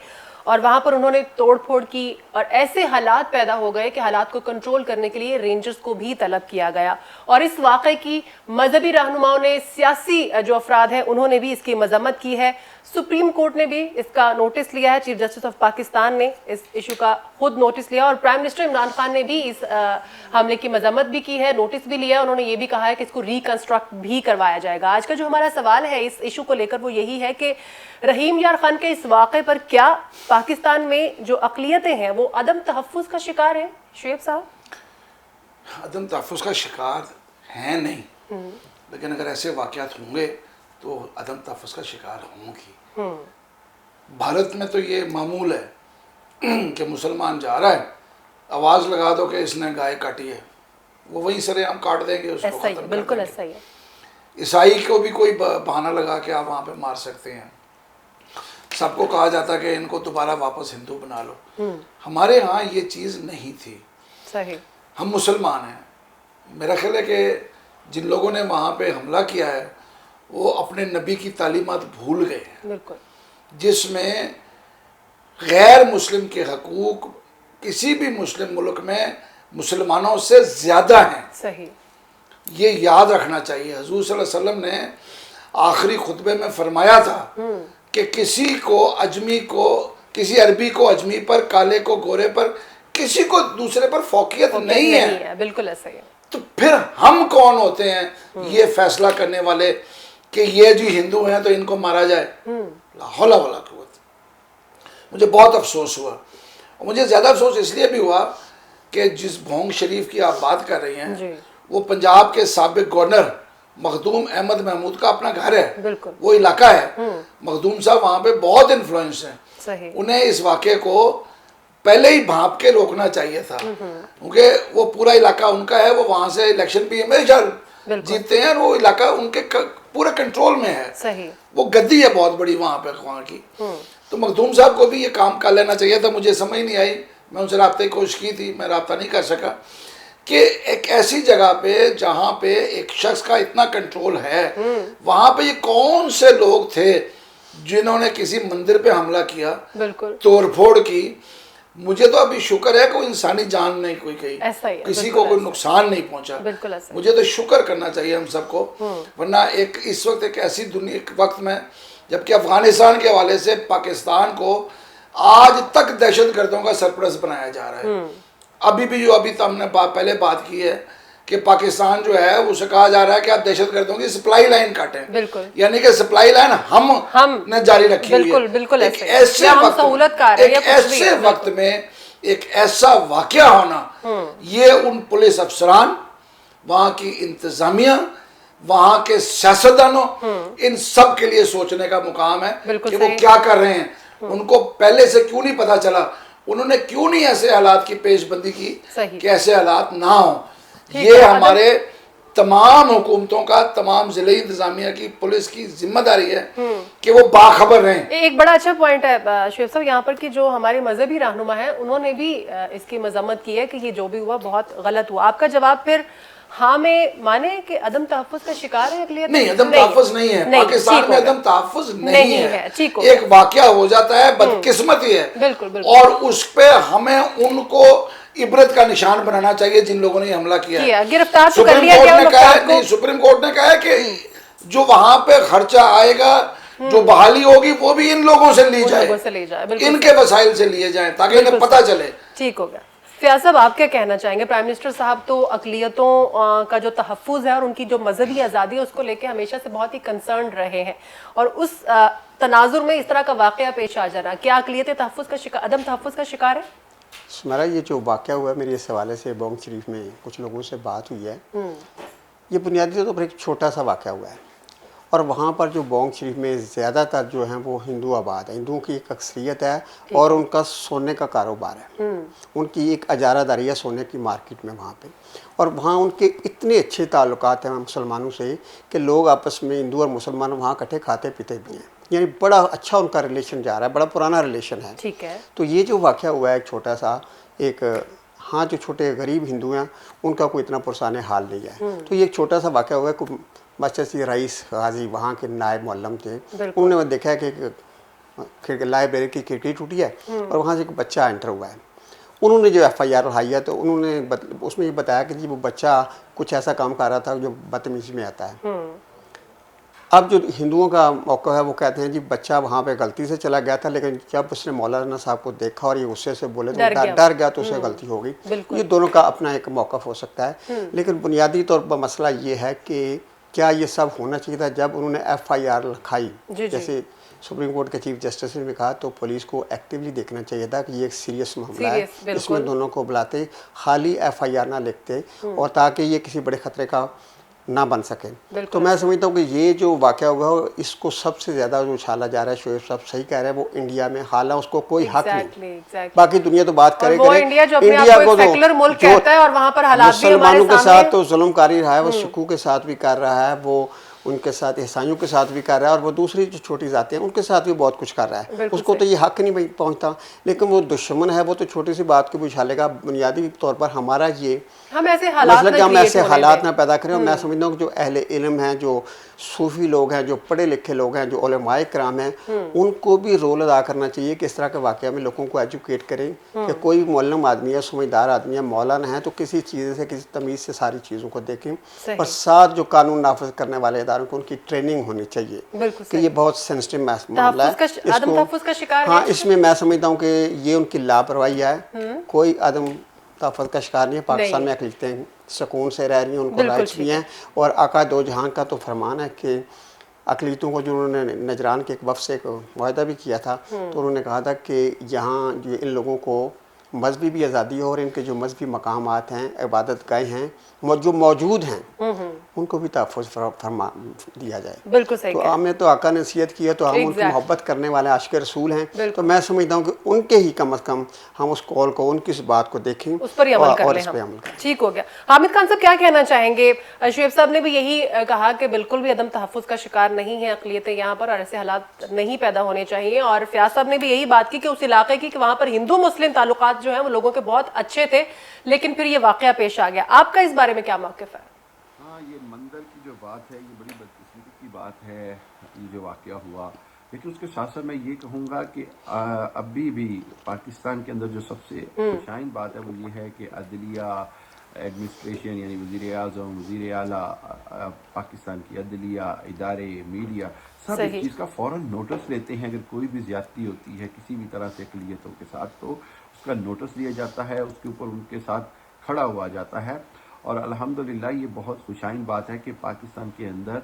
A: और वहाँ पर उन्होंने तोड़ फोड़ की और ऐसे हालात पैदा हो गए कि हालात को कंट्रोल करने के लिए रेंजर्स को भी तलब किया गया। और इस वाक़े की मजहबी रहनुमाओं ने, सियासी जो अफराद हैं उन्होंने भी इसकी मजम्मत की है। सुप्रीम कोर्ट ने भी इसका नोटिस लिया है। चीफ जस्टिस ऑफ पाकिस्तान ने इस इशू का खुद नोटिस लिया और प्राइम मिनिस्टर इमरान खान ने भी इस हमले की मजम्मत भी की है, नोटिस भी लिया। उन्होंने ये भी कहा है कि इसको रिकंस्ट्रक्ट भी करवाया जाएगा। आज का जो हमारा सवाल है इस इशू को लेकर वो यही है कि रहीम यार खान के इस वाक़े पर क्या पाकिस्तान में जो अक़लियतें हैं वो अदम तहफ़्फ़ुज़ का शिकार हैं? शुएब साहब,
B: अदम तहफ़्फ़ुज़ का शिकार हैं नहीं, लेकिन अगर ऐसे वाक़यात होंगे तो अदम तहफ़्फ़ुज़ का शिकार होंगी। भारत में तो ये मामूल है कि मुसलमान जा रहा है, आवाज़ लगा दो कि इसने गाय काटी है, वो वहीं सरेआम काट देंगे उसको,
A: ऐसा ही
B: खत्म कर
A: बिल्कुल
B: देंगे।
A: ऐसा ही है।
B: ईसाई को भी कोई बहाना लगा के आप वहाँ पे मार सकते हैं। सबको कहा जाता है कि इनको दोबारा वापस हिंदू बना लो। हमारे यहाँ ये चीज़ नहीं थी।
A: सही।
B: हम मुसलमान हैं। मेरा ख्याल है कि जिन लोगों ने वहाँ पे हमला किया है वो अपने नबी की तालीमात भूल गए हैं,
A: बिल्कुल।
B: जिसमें गैर मुस्लिम के हकूक़ किसी भी मुस्लिम मुल्क में मुसलमानों से ज़्यादा हैं।
A: सही।
B: ये याद रखना चाहिए। हुज़ूर सल्लल्लाहु अलैहि वसल्लम ने आखिरी खुतबे में फरमाया था कि किसी को अजमी को, किसी अरबी को अजमी पर, काले को गोरे पर, किसी को दूसरे पर फौकियत नहीं है।
A: बिल्कुल ऐसा ही है।
B: तो फिर हम कौन होते हैं ये फैसला करने वाले कि ये जो हिंदू हैं तो इनको मारा जाए? ला हौला वला कुव्वत। मुझे बहुत अफसोस हुआ, और मुझे ज़्यादा अफसोस इसलिए भी हुआ कि जिस भोंग शरीफ की आप बात कर रही हैं वो पंजाब के साबिक गवर्नर मखदूम अहमद महमूद का अपना घर है,
A: बिल्कुल।
B: वो इलाका है। मखदूम साहब वहाँ पे बहुत इन्फ्लुएंस हैं।
A: सही।
B: उन्हें इस वाक़े को पहले ही भांप के रोकना चाहिए था, क्योंकि वो पूरा इलाका उनका है। वो वहाँ से इलेक्शन भी मेरे ख्याल जीतते हैं, और वो इलाका उनके पूरे कंट्रोल में है।
A: सही। वो
B: गद्दी है बहुत बड़ी वहाँ पे वहाँ की। तो मखदूम साहब को भी ये काम कर लेना चाहिए था। मुझे समझ नहीं आई, मैं उनसे रब्ते की कोशिश की थी, मैं रब्ता नहीं कर सका कि एक ऐसी जगह पे जहाँ पे एक शख्स का इतना कंट्रोल है, वहाँ पे ये कौन से लोग थे जिन्होंने किसी मंदिर पे हमला किया,
A: बिल्कुल
B: तोड़फोड़ की। मुझे तो अभी शुक्र है कि इंसानी जान नहीं कोई गई, किसी को कोई नुकसान नहीं पहुंचा। मुझे तो शुक्र करना चाहिए हम सबको। वरना एक इस वक्त एक ऐसी दुनिया के वक्त में, जबकि अफगानिस्तान के हवाले से पाकिस्तान को आज तक दहशतगर्दों का सरपरस्त बनाया जा रहा है। अभी भी जो अभी तो हमने पहले बात की है कि पाकिस्तान जो है उसे कहा जा रहा है कि आप दहशतगर्दों की सप्लाई लाइन काटें,
A: बिल्कुल।
B: यानी कि सप्लाई लाइन हम ने जारी रखी हुई है।
A: बिल्कुल
B: एक ऐसे वक्त में एक ऐसा वाकया होना, ये उन पुलिस अफसरान, वहाँ की इंतजामिया, वहाँ के सियासतदानों, इन सब के लिए सोचने का मुकाम है कि वो क्या कर रहे हैं। उनको पहले से क्यों नहीं पता चला, उन्होंने क्यों नहीं ऐसे हालात की पेशबंदी की कि ऐसे हालात ना हो। ये हमारे तमाम हुकूमतों का, तमाम जिले इंतजामिया की, पुलिस की जिम्मेदारी है कि वो बाखबर रहें।
A: एक बड़ा अच्छा पॉइंट है शेख साहब यहाँ पर कि जो हमारे मजहबी रहनुमा है उन्होंने भी इसकी मजम्मत की है कि ये जो भी हुआ बहुत गलत हुआ। आपका जवाब फिर हाँ में माने कि अदम तहफ़्फ़ुज़ का शिकार है अगलियत?
B: नहीं, अदम तहफ़्फ़ुज़ नहीं है। पाकिस्तान में अदम तहफ़्फ़ुज़ नहीं है। एक वाकया हो जाता है, बदकिस्मती है,
A: बिल्कुल।
B: और उस पे हमें उनको इबरत का निशान बनाना चाहिए जिन लोगों ने हमला किया है।
A: गिरफ्तार तो
B: कर लिया गया। सुप्रीम कोर्ट ने कहा है कि जो वहां पे खर्चा आएगा, जो बहाली होगी, वो भी इन लोगों से ली जाए, इनके वसाइल से लिए जाए, ताकि इन्हें पता चले।
A: ठीक हो गया। फयाज साहब, आप क्या कहना चाहेंगे? प्राइम मिनिस्टर साहब तो अक़लियतों का जो तहफ़्फ़ुज़ है और उनकी जो मजहबी आज़ादी है उसको लेके हमेशा से बहुत ही कंसर्न रहे हैं, और उस तनाजुर में इस तरह का वाक़या पेश आ जाना, क्या अक़लियत तहफ़्फ़ुज़ का शिकार, अदम तहफ़्फ़ुज़ का शिकार है?
C: सुमेरा, ये जो वाक़या हुआ है, मेरे इस हवाले से बोंग शरीफ में कुछ लोगों से बात हुई है। ये बुनियादी तौर पर एक छोटा सा वाक़या हुआ है, और वहाँ पर जो बोंग शरीफ में ज़्यादातर जो हैं वो हिंदू आबाद है, हिंदुओं की एक अक्सरियत है, और उनका सोने का कारोबार है। उनकी एक अजारादारी है सोने की मार्केट में वहाँ पे, और वहाँ उनके इतने अच्छे ताल्लुकात हैं मुसलमानों से कि लोग आपस में, हिंदू और मुसलमान, वहाँ इकट्ठे खाते पीते भी हैं। यानी बड़ा अच्छा उनका रिलेशन जा रहा है, बड़ा पुराना रिलेशन है।
A: ठीक है।
C: तो ये जो वाक़या हुआ है एक छोटा सा, एक हाँ, जो छोटे गरीब हिंदू हैं उनका कोई इतना पुरसाने हाल नहीं है। तो ये एक छोटा सा वाक़या हुआ है। मस्जिद रईस गाजी वहाँ के नायब मुअल्लिम थे, उन्होंने देखा है कि लाइब्रेरी की खिड़की टूटी है और वहाँ से एक बच्चा एंटर हुआ है। उन्होंने जो FIR उठाई है तो उन्होंने उसमें ये बताया कि जी वो बच्चा कुछ ऐसा काम कर रहा था जो बदतमीजी में आता है। अब जो हिंदुओं का मौका है वो कहते हैं जी बच्चा वहाँ पे गलती से चला गया था, लेकिन जब उसने मौलाना साहब को देखा और ये गुस्से से बोले तो डर गया तो उससे गलती हो गई। ये दोनों का अपना एक मौक़िफ़ हो सकता है, लेकिन बुनियादी तौर पर मसला ये है कि क्या ये सब होना चाहिए था जब उन्होंने FIR लिखाई, जैसे सुप्रीम कोर्ट के चीफ जस्टिस ने भी कहा, तो पुलिस को एक्टिवली देखना चाहिए था कि ये एक सीरियस मामला है, इसमें दोनों को बुलाते, खाली FIR ना लिखते, और ताकि ये किसी बड़े ख़तरे का ना बन सके। तो मैं समझता हूँ कि ये जो वाक़या हुआ इसको सबसे ज़्यादा जो उछाला जा रहा है, शोएब साहब सही कह रहे हैं, वो इंडिया में हालांकि उसको कोई हक नहीं। बाकी दुनिया तो बात करे
A: करे, इंडिया जो अपने आप को सेकुलर मुल्क कहता है और वहाँ पर हालात भी हमारे
C: मुसलमानों के साथ तो जुल्मकारी रहा है, वो सिखों के साथ भी कर रहा है, वो उनके साथ ईसाइयों के साथ भी कर रहा है, और वो दूसरी जो छोटी जातें हैं उनके साथ भी बहुत कुछ कर रहा है। उसको तो ये हक नहीं पहुंचता, लेकिन वो दुश्मन है, वो तो छोटी सी बात को भी उछालेगा। बुनियादी तौर पर हमारा ये
A: हम ऐसे हालात
C: ना पैदा करें। और मैं समझता हूँ कि जो अहले इल्म हैं, जो सूफी लोग हैं, जो पढ़े लिखे लोग हैं, जो उलमाए कराम हैं, उनको भी रोल अदा करना चाहिए कि इस तरह के वाक़या में लोगों को एजुकेट करें कि कोई मुअल्लिम आदमी है, समझदार आदमी है, मौलाना है, तो किसी चीज़ से, किसी तमीज़ से सारी चीज़ों को देखें। और साथ जो कानून नाफिज करने वाले इदारों को उनकी ट्रेनिंग होनी चाहिए कि ये बहुत सेंसिटिव मामला है, इसको हाँ, इसमें मैं समझता हूँ कि ये उनकी लापरवाही है, कोई आदम तहफ़्फ़ुज़ का शिकार नहीं है। पाकिस्तान में अक़लियतें सुकून से रह रही हैं, उनको राइट्स भी हैं, और आका दो जहां का तो फरमान है कि अक़लियतों को जो उन्होंने नजरान के एक वफ़द से वायदा भी किया था, तो उन्होंने कहा था कि यहाँ जो इन लोगों को मजहबी भी आज़ादी हो और इनके जो मजहबी मकामात हैं, इबादत गाहें हैं, जो मौजूद हैं, उनको भी तहफ़्फ़ुज़ फरमा दिया जाए।
A: बिल्कुल सही।
C: तो हमें तो आका ने नसीहत की है, तो हम उनकी मोहब्बत करने वाले आशिक़ रसूल हैं, तो मैं समझता हूँ कि उनके ही कम अज़ कम हम उस कॉल को, उनकी इस बात को देखें,
A: उस पर अमल कर लें। ठीक हो गया। हामिद खान साहब क्या कहना चाहेंगे? शोएब साहब ने भी यही कहा कि बिल्कुल भी अदम तहफ़्फ़ुज़ का शिकार नहीं है अक़लियतें यहाँ पर, और ऐसे हालात नहीं पैदा होने चाहिए। और फयाज साहब ने भी यही बात की कि उस इलाके की, कि वहाँ पर हिंदू मुस्लिम ताल्लुकात जो है वो लोगों के बहुत अच्छे थे, लेकिन फिर ये वाक़या पेश आ गया। आपका इस बारे में क्या मौक़िफ़ है?
D: हाँ, ये मंदिर की जो बात है, ये बड़ी बदकिस्मती की बात है, ये जो वाक़या हुआ। लेकिन उसके साथ साथ मैं ये कहूँगा कि अभी भी पाकिस्तान के अंदर जो सबसे खुशाइन बात है वो ये है कि अदलिया एडमिनिस्ट्रेशन, यानी वज़ीर आज़म, वज़ीर आला, पाकिस्तान की अदलिया, इदारे, मीडिया, सब इस चीज़ का फ़ौरन नोटिस लेते हैं। अगर कोई भी ज़्यादती होती है किसी भी तरह से अक़लियतों के साथ, तो उसका नोटिस लिया जाता है, उसके ऊपर उनके साथ खड़ा हुआ जाता है। और अल्हम्दुलिल्लाह ये बहुत खुशाइन बात है कि पाकिस्तान के अंदर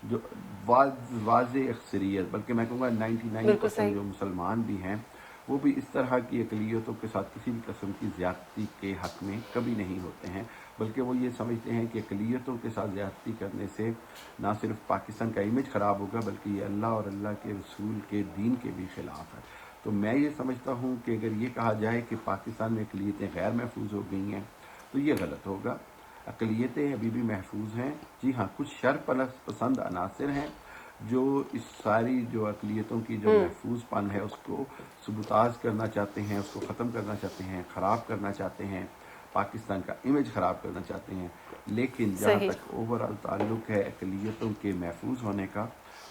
D: जो वाज़े अक्सरियत, बल्कि मैं कहूँगा 99% जो मुसलमान भी हैं, वो भी इस तरह की अक़लियतों के साथ किसी भी किस्म की ज़्यादती के हक़ में कभी नहीं होते हैं, बल्कि वो ये समझते हैं कि अक़लियतों के साथ ज़्यादती करने से ना सिर्फ पाकिस्तान का इमेज ख़राब होगा, बल्कि ये अल्लाह और अल्लाह के रसूल के दीन के भी ख़िलाफ़ है। तो मैं ये समझता हूँ कि अगर ये कहा जाए कि पाकिस्तान में अक़लियतें गैर महफूज हो गई हैं, तो ये गलत होगा। अक़लियतें अभी भी महफूज हैं। जी हाँ, कुछ शर पसंद अनासर हैं जो इस सारी जो अक़लियतों की जो महफूजपन है उसको सबूताज करना चाहते हैं, उसको ख़त्म करना चाहते हैं, ख़राब करना चाहते हैं, पाकिस्तान का इमेज ख़राब करना चाहते हैं। लेकिन जहाँ तक ओवरऑल ताल्लुक़ है अक़लियतों के महफूज होने का,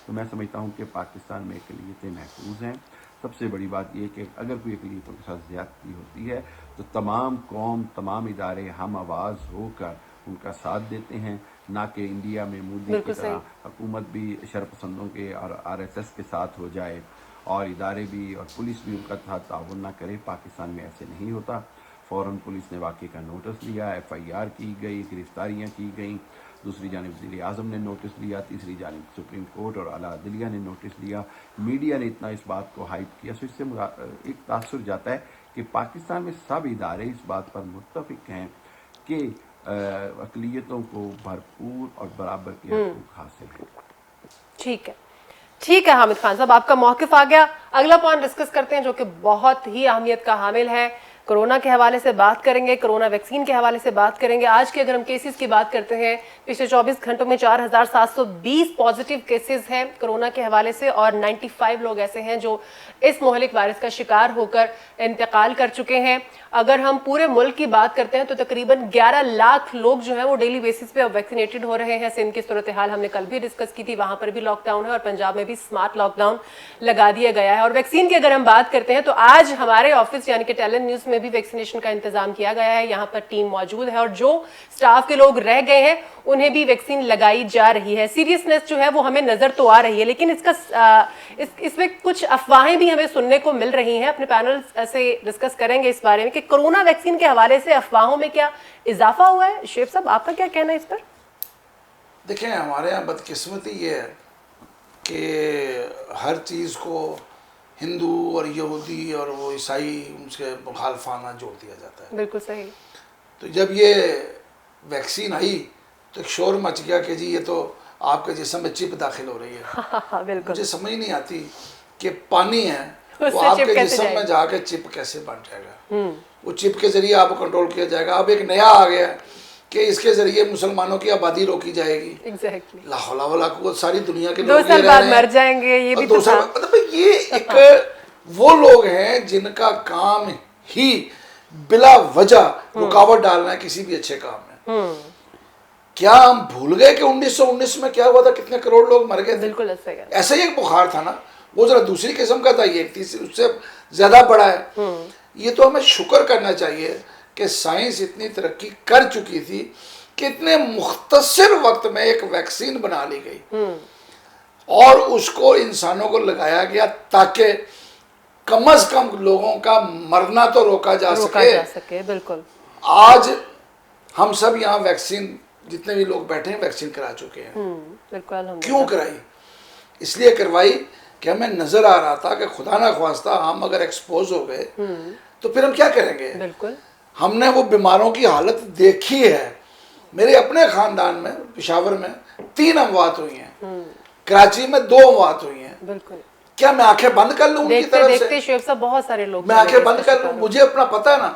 D: तो मैं समझता हूँ कि पाकिस्तान में अक़लियतें महफूज हैं। सबसे बड़ी बात यह कि अगर कोई अक़लियतों के साथ ज़्यादती होती है तो तमाम कौम, तमाम इदारे हम आवाज़ होकर उनका साथ देते हैं, ना कि इंडिया में मोदी की तरह हुकूमत भी शरपसंदों के और RSS के साथ हो जाए और इदारे भी और पुलिस भी उनका साथ ताउन ना करे। पाकिस्तान में ऐसे नहीं होता। फ़ौरन पुलिस ने वाक़े का नोटिस लिया, FIR की गई, गिरफ्तारियाँ की गई, दूसरी जानिब वज़ीर आज़म ने नोटिस लिया, तीसरी जानिब सुप्रीम कोर्ट और आला अदलिया ने नोटिस लिया, मीडिया ने इतना इस बात को हाइप किया। सो इससे एक तासुर जाता है कि पाकिस्तान में सब इदारे इस बात पर मुत्तफ़िक़ हैं कि अक़लियतों को भरपूर और बराबर के हक़ूक़ हासिल हैं।
A: ठीक है, ठीक है हामिद खान साहब, आपका मौक़िफ़ आ गया। अगला पॉइंट डिस्कस करते हैं जो कि बहुत ही अहमियत का हामिल है। कोरोना के हवाले से बात करेंगे, कोरोना वैक्सीन के हवाले से बात करेंगे। आज के अगर हम केसेस की बात करते हैं, पिछले 24 घंटों में 4720 पॉजिटिव केसेस हैं कोरोना के हवाले से, और 95 लोग ऐसे हैं जो इस मोहलिक वायरस का शिकार होकर इंतकाल कर चुके हैं। अगर हम पूरे मुल्क की बात करते हैं तो तकरीबन 11 लाख लोग जो हैं वो डेली बेसिस पे अब वैक्सीनेटेड हो रहे हैं। सिंध की सूरत हाल हमने कल भी डिस्कस की थी, वहां पर भी लॉकडाउन है और पंजाब में भी स्मार्ट लॉकडाउन लगा दिया गया है। और वैक्सीन की अगर हम बात करते हैं तो आज हमारे ऑफिस यानी कि टैलेंट न्यूज़ में भी वैक्सीनेशन का इंतजाम किया गया है। यहाँ पर टीम मौजूद है और जो स्टाफ के लोग रह गए हैं उन्हें भी वैक्सीन लगाई जा रही है। सीरियसनेस जो है वो हमें नजर तो आ रही है, लेकिन इसमें कुछ अफवाहें भी हमें सुनने को मिल रही हैं। अपने पैनल से डिस्कस करेंगे इस बारे में कि कोरोना वैक्सीन के हवाले से अफवाहों में क्या इजाफा हुआ है। शोएब साहब, आपका क्या कहना है इस पर?
B: देखें, हमारे यहाँ बदकिस्मती ये है कि हर चीज़ को हिंदू और यहूदी और वो ईसाई उनसे मुखालफाना जोड़ दिया जाता है।
A: बिल्कुल सही।
B: तो जब ये वैक्सीन आई तो एक शोर मच गया कि जी ये तो आपके जिस्म में चिप दाखिल हो रही है।
A: हाँ, बिल्कुल।
B: मुझे समझ नहीं आती कि पानी है वो
A: उससे
B: आपके
A: चिप कैसे
B: जिस्म में
A: जाएगी?
B: जाके चिप कैसे बन जाएगा। वो चिप के जरिए आपको कंट्रोल किया जाएगा। अब एक नया आ गया है कि इसके जरिए मुसलमानों की आबादी रोकी जाएगी।
A: एग्जैक्टली।
B: ला हौला वला कुव्वत, सारी दुनिया के
A: 2
B: लोग ये
A: साल
B: रह
A: बाद
B: रहे
A: मर
B: हैं।
A: जाएंगे, ये
B: और
A: भी
B: 2
A: तो
B: साल
A: था।
B: मतलब ये एक वो लोग हैं जिनका काम ही बिला वजह रुकावट डालना है किसी भी अच्छे काम में। क्या हम भूल गए कि 1919 में क्या हुआ था, कितने करोड़ लोग मर गए थे?
A: बिल्कुल ऐसा ही है।
B: ऐसा ही एक बुखार था ना, वो जरा दूसरी किस्म का था, ये एक तीसरी उससे ज्यादा बड़ा है। ये तो हमें शुक्र करना चाहिए कि साइंस इतनी तरक्की कर चुकी थी कि इतने मुख्तसर वक्त में एक वैक्सीन बना ली गई और उसको इंसानों को लगाया गया ताकि कम से कम लोगों का मरना तो रोका जा सके।
A: बिल्कुल।
B: आज हम सब यहाँ वैक्सीन, जितने भी लोग बैठे हैं वैक्सीन करा चुके हैं।
A: बिल्कुल।
B: क्यों कराई? इसलिए करवाई कि हमें नजर आ रहा था कि खुदा ना ख्वास्ता हम अगर एक्सपोज हो गए तो फिर हम क्या करेंगे।
A: बिल्कुल।
B: हमने वो बीमारों की हालत देखी है। मेरे अपने खानदान में पेशावर में 3 अमवात हुई हैं, कराची में 2 अमवात हुई हैं।
A: बिल्कुल।
B: क्या मैं आंखें बंद कर लूं उनकी तरफ से?
A: देखते शुएब साहब बहुत सारे लोग
B: मैं आंखें बंद कर लूं? मुझे अपना पता है ना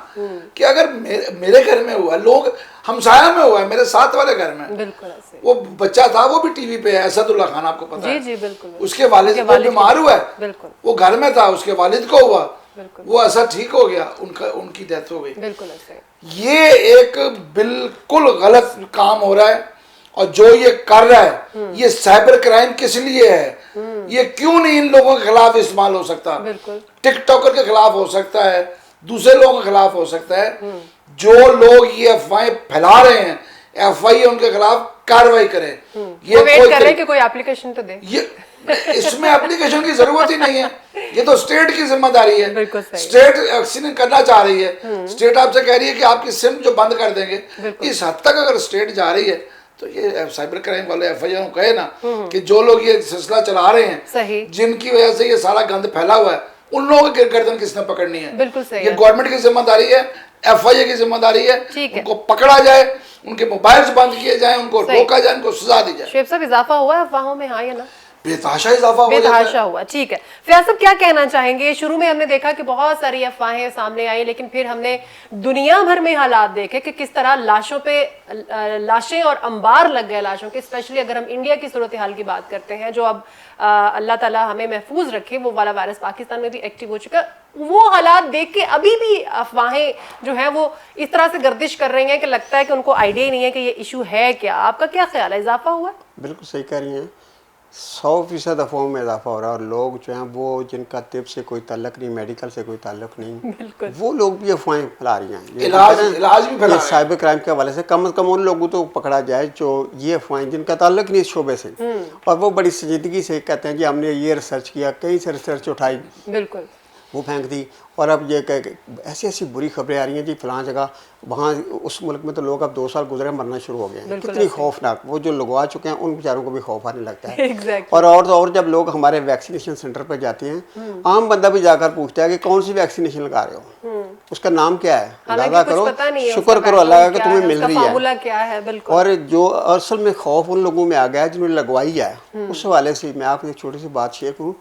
B: कि अगर मेरे घर में हुआ, लोग हमसाया में हुआ है, मेरे साथ वाले घर में
A: बिल्कुल ऐसे।
B: वो बच्चा था, वो भी टीवी पे है, असदुल्ला खान, आपको पता है?
A: जी बिल्कुल।
B: उसके वालिद वो बीमार हुआ है,
A: बिल्कुल।
B: वो घर में था, उसके वालिद को हुआ,
A: बिल्कुल।
B: वो ऐसा ठीक हो गया, उनकी डेथ हो गई।
A: बिल्कुल ऐसे।
B: ये एक बिल्कुल गलत काम हो रहा है और जो ये कर रहा है ये साइबर क्राइम किस लिए है? ये क्यों नहीं इन लोगों के खिलाफ इस्तेमाल हो सकता?
A: बिल्कुल।
B: टिकटॉकर के खिलाफ हो सकता है, दूसरे लोगों के खिलाफ हो सकता है। जो लोग ये अफवाहें फैला रहे हैं, एफआई उनके खिलाफ कार्रवाई करें।
A: ये वेट कर रहे हैं कि कोई एप्लीकेशन तो दे।
B: ये इसमें एप्लीकेशन की जरूरत ही नहीं है, ये तो स्टेट की जिम्मेदारी है।
A: बिल्कुल सही।
B: स्टेट वैक्सीन करना चाह रही है, स्टेट आपसे कह रही है कि आपकी सिम जो बंद कर देंगे। इस हद तक अगर स्टेट जा रही है तो ये साइबर क्राइम वाले एफआईआर कहे ना कि जो लोग ये सिलसिला चला रहे हैं,
A: सही,
B: जिनकी वजह से ये सारा गंद फैला हुआ है, उन लोगों की गर्दन किसने पकड़नी है?
A: बिल्कुल सही।
B: ये गवर्नमेंट की जिम्मेदारी है, एफआईए की जिम्मेदारी है। उनको पकड़ा जाए, उनके मोबाइल्स बंद किए जाए, उनको रोका जाए, उनको सजा दी जाए।
A: शुएब साहब इजाफा हुआ है अफवाहों में, हाँ या ना?
B: बेतहाशा इजाफा
A: बेतहाशा हुआ। ठीक है, फयाज साहब क्या कहना चाहेंगे? शुरू में हमने देखा कि बहुत सारी अफवाहें सामने आई, लेकिन फिर हमने दुनिया भर में हालात देखे कि किस तरह लाशों पे लाशें और अंबार लग गए लाशों के। स्पेशली अगर हम इंडिया की सूरत हाल की बात करते हैं, जो अब अल्लाह ताला हमें महफूज रखे, वो वाला वायरस पाकिस्तान में भी एक्टिव हो चुका। वो हालात देख के अभी भी अफवाहें जो है वो इस तरह से गर्दिश कर रही हैं कि लगता है कि उनको आइडिया ही नहीं है कि ये इशू है क्या। आपका क्या ख्याल है, इजाफा हुआ?
C: बिल्कुल सही कह रही हैं, 100% अफवाहों में इजाफा हो रहा है। और लोग जो हैं वो जिनका तिब से कोई ताल्लुक नहीं, मेडिकल से कोई ताल्लुक नहीं, वो लोग भी अफवाहें फैला रही हैं।
B: इलाज भी फैला रहे हैं।
C: साइबर क्राइम के हवाले से कम उन लोगों को पकड़ा जाए जो ये अफवाहें जिनका ताल्लुक नहीं इस शोबे से, और वो बड़ी संजीदगी से कहते हैं कि हमने ये रिसर्च किया, कहीं से रिसर्च उठाई,
A: बिल्कुल
C: वो फेंक दी। और अब ये ऐसी ऐसी बुरी खबरें आ रही हैं जी फलां जगह, वहाँ उस मुल्क में तो लोग अब 2 साल गुजरे मरना शुरू हो गए हैं। कितनी खौफनाक, वो जो लगवा चुके हैं उन बेचारों को भी खौफ आने लगता है।
A: exactly.
C: और जब लोग हमारे वैक्सीनेशन सेंटर पर जाते हैं, आम बंदा भी जाकर पूछता है कि कौन सी वैक्सीनेशन लगा रहे हो, उसका नाम क्या है, अंदाजा करो, शुक्र करो अल्लाह का कि तुम्हें मिल रही है। और जो असल में खौफ उन लोगों में आ गया है जिन्होंने लगवाई है, उस हवाले से मैं आपको एक छोटी सी बात शेयर करूँ।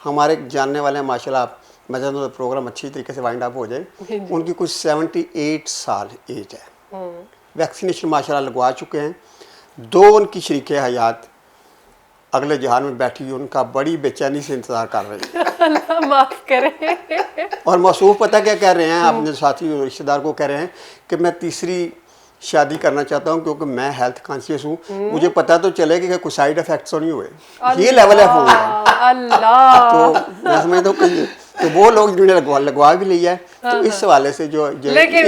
C: हमारे जानने वाले हैं माशाल्लाह, मैं चाहता हूँ प्रोग्राम अच्छी तरीके से वाइंड अप हो जाए। उनकी कुछ 78 साल एज है, वैक्सीनेशन माशाल्लाह लगवा चुके हैं। 2 उनकी शरीके हयात अगले जहान में बैठी हुई उनका बड़ी बेचैनी से इंतजार कर रही है।
A: अल्लाह माफ करे।
C: और मौसूफ पता क्या कह रहे हैं, अपने साथी रिश्तेदार को कह रहे हैं कि मैं तीसरी शादी करना चाहता हूँ क्योंकि मैं हेल्थ कॉन्शियस हूँ, मुझे पता तो चले कि कोई साइड इफेक्ट्स तो नहीं हुए। ये लेवल है फोन का।
A: अल्लाह,
C: तो मैं समझता हूँ कि तो वो लोग जिन्होंने लगवा भी लिया है, तो इस हवाले से जो
A: लेकिन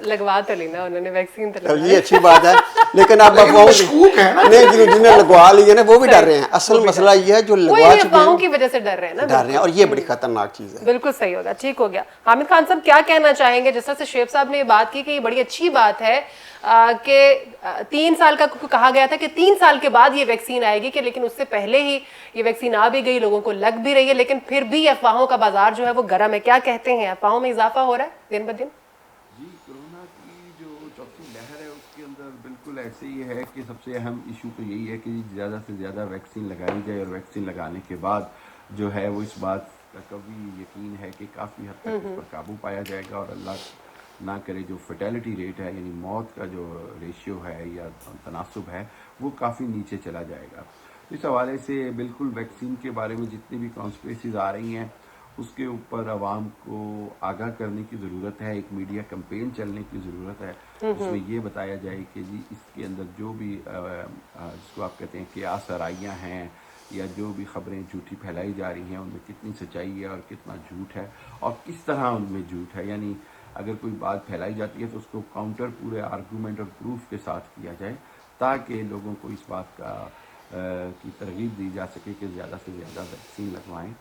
A: लगवा तो लेना उन्होंने, वैक्सीन तो लगवाई,
C: ये अच्छी बात है। लेकिन अब नहीं, जिन्हें लगवा लिया ना वो भी डर रहे हैं। असल मसला ये है जो लगवा चुके हैं
A: की वजह से डर रहे हैं ना,
C: डर रहे हैं, और ये बड़ी खतरनाक चीज है।
A: बिल्कुल सही होगा, ठीक हो गया। हामिद खान साहब क्या कहना चाहेंगे? जिस तरह से शुएब साहब ने बात की कि ये बड़ी अच्छी बात है कि 3 साल का कहा गया था कि 3 साल के बाद ये वैक्सीन आएगी, कि लेकिन उससे पहले ही ये वैक्सीन आ भी गई, लोगों को लग भी रही है, लेकिन फिर भी अफवाहों का बाजार जो है वो गर्म है। क्या कहते हैं, अफवाहों में इजाफा हो रहा है दिन ब दिन?
D: जी, कोरोना की जो चौथी लहर है उसके अंदर बिल्कुल ऐसे ही है कि सबसे अहम इशू तो यही है कि ज़्यादा से ज़्यादा वैक्सीन लगाई जाए, और वैक्सीन लगाने के बाद जो है वो इस बात का कभी यकीन है कि काफ़ी हद तक इस पर काबू पाया जाएगा, और अल्लाह ना करे जो फर्टेलिटी रेट है यानी मौत का जो रेशियो है या तनासुब है वो काफ़ी नीचे चला जाएगा। इस हवाले से बिल्कुल वैक्सीन के बारे में जितनी भी कॉन्स्पिरेसीज आ रही हैं उसके ऊपर आवाम को आगाह करने की ज़रूरत है, एक मीडिया कैंपेन चलने की ज़रूरत है जिसमें ये बताया जाए कि जी इसके अंदर जो भी जिसको आप कहते हैं कि आसराइयाँ हैं या जो भी खबरें झूठी फैलाई जा रही हैं उनमें कितनी सच्चाई है और कितना झूठ है और किस तरह उनमें झूठ है। यानी अगर कोई बात फैलाई जाती है तो उसको काउंटर पूरे आर्गूमेंट और प्रूफ के साथ किया जाए ताकि लोगों को इस बात का की तरगीब दी जा सके कि ज़्यादा से ज़्यादा वैक्सीन लगवाएं,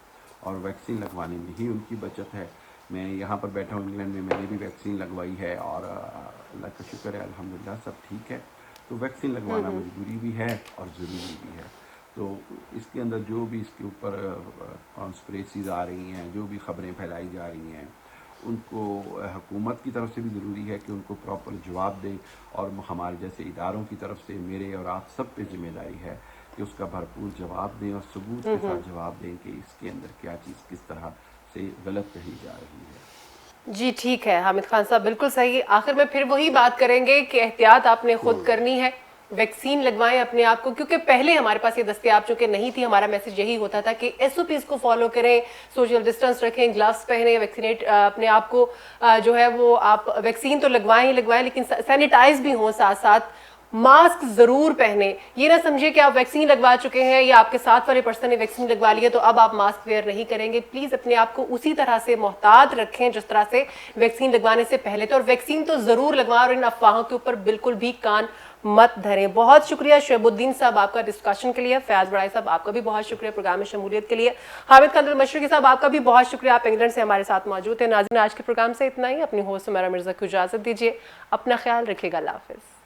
D: और वैक्सीन लगवाने में ही उनकी बचत है। मैं यहाँ पर बैठा हूँ इंग्लैंड में, मैंने भी वैक्सीन लगवाई है और अल्लाह का शुक्र है अल्हम्दुलिल्लाह सब ठीक है। तो वैक्सीन लगवाना मजबूरी भी है और ज़रूरी भी है। तो इसके अंदर जो भी इसके ऊपर कॉन्स्पिरेसीज आ रही हैं, जो भी खबरें फैलाई जा रही हैं, उनको हुकूमत की तरफ से भी ज़रूरी है कि उनको प्रॉपर जवाब दें, और हमारे जैसे इदारों की तरफ से मेरे और आप सब पे जिम्मेदारी है कि उसका भरपूर जवाब दें और सबूत के साथ जवाब दें कि इसके अंदर क्या चीज़ किस तरह से गलत कही जा रही है।
A: जी ठीक है हामिद खान साहब, बिल्कुल सही। आखिर में फिर वही बात करेंगे कि एहतियात आपने खुद करनी है, वैक्सीन लगवाएं अपने आप को, क्योंकि पहले हमारे पास ये दस्तयाब चूंकि नहीं थी। हमारा मैसेज यही होता था कि एसओपीज को फॉलो करें, सोशल डिस्टेंस रखें, ग्लव्स पहने, वैक्सीनेट अपने आप को जो है वो आप वैक्सीन तो लगवाएं ही लगवाएं, लेकिन सैनिटाइज भी हों, साथ साथ मास्क जरूर पहने। ये ना समझिए कि आप वैक्सीन लगवा चुके हैं या आपके साथ वाले पर्सन ने वैक्सीन लगवा ली है तो अब आप मास्क वेयर नहीं करेंगे। प्लीज अपने आप को उसी तरह से मोहतात रखें जिस तरह से वैक्सीन लगवाने से पहले थे, और वैक्सीन तो जरूर लगवाएं और इन अफवाहों के ऊपर बिल्कुल भी कान मत धरें। बहुत शुक्रिया शोएबुद्दीन साहब आपका डिस्कशन के लिए, फयाज बड़ाई साहब आपका भी बहुत शुक्रिया प्रोग्राम में शमूलियत के लिए, हामिद खान मशरकी साहब आपका भी बहुत शुक्रिया, आप इंग्लैंड से हमारे साथ मौजूद थे। नाज़रीन आज के प्रोग्राम से इतना ही। अपनी होस्ट सुमैरा मिर्जा को इजाजत दीजिए, अपना ख्याल रखिएगा, अल्लाह हाफिज़।